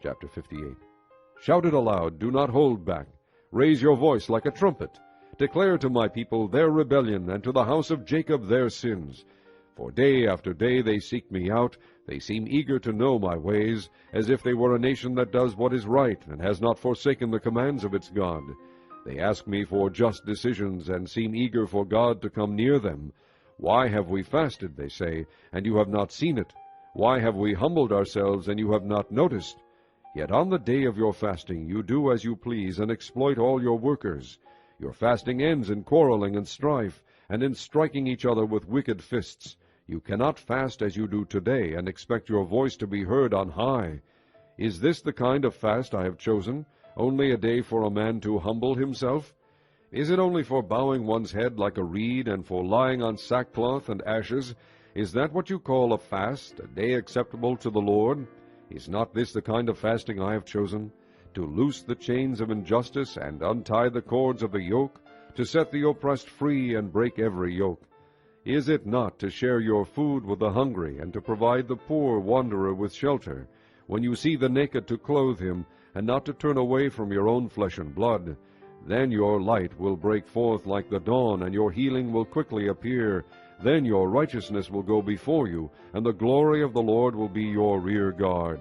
Chapter 58. Shout it aloud, do not hold back. Raise your voice like a trumpet. Declare to my people their rebellion, and to the house of Jacob their sins. For day after day they seek me out. They seem eager to know my ways, as if they were a nation that does what is right, and has not forsaken the commands of its God. They ask me for just decisions, and seem eager for God to come near them. Why have we fasted, they say, and you have not seen it? Why have we humbled ourselves, and you have not noticed? Yet on the day of your fasting you do as you please, and exploit all your workers. Your fasting ends in quarreling and strife, and in striking each other with wicked fists. You cannot fast as you do today, and expect your voice to be heard on high. Is this the kind of fast I have chosen, only a day for a man to humble himself? Is it only for bowing one's head like a reed, and for lying on sackcloth and ashes? Is that what you call a fast, a day acceptable to the Lord? Is not this the kind of fasting I have chosen? To loose the chains of injustice, and untie the cords of the yoke, to set the oppressed free, and break every yoke. Is it not to share your food with the hungry, and to provide the poor wanderer with shelter, when you see the naked to clothe him, and not to turn away from your own flesh and blood? Then your light will break forth like the dawn, and your healing will quickly appear. Then your righteousness will go before you, and the glory of the Lord will be your rear guard.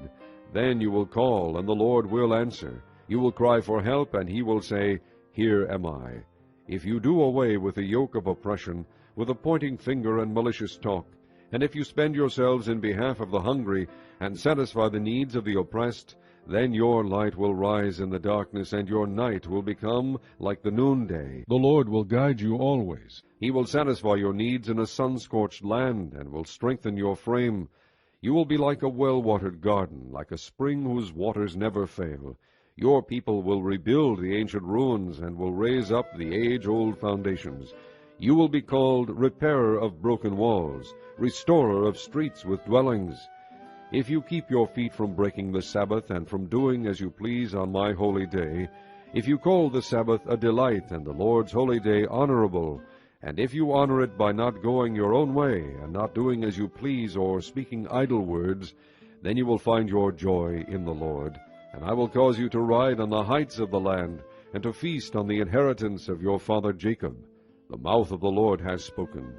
Then you will call, and the Lord will answer. You will cry for help, and he will say, Here am I. If you do away with the yoke of oppression, with a pointing finger and malicious talk, and if you spend yourselves in behalf of the hungry, and satisfy the needs of the oppressed, then your light will rise in the darkness, and your night will become like the noonday. The Lord will guide you always. He will satisfy your needs in a sun-scorched land, and will strengthen your frame. You will be like a well-watered garden, like a spring whose waters never fail. Your people will rebuild the ancient ruins, and will raise up the age-old foundations. You will be called repairer of broken walls, restorer of streets with dwellings. If you keep your feet from breaking the Sabbath, and from doing as you please on my holy day, if you call the Sabbath a delight, and the Lord's holy day honorable, and if you honor it by not going your own way, and not doing as you please, or speaking idle words, then you will find your joy in the Lord. And I will cause you to ride on the heights of the land, and to feast on the inheritance of your father Jacob. The mouth of the Lord has spoken.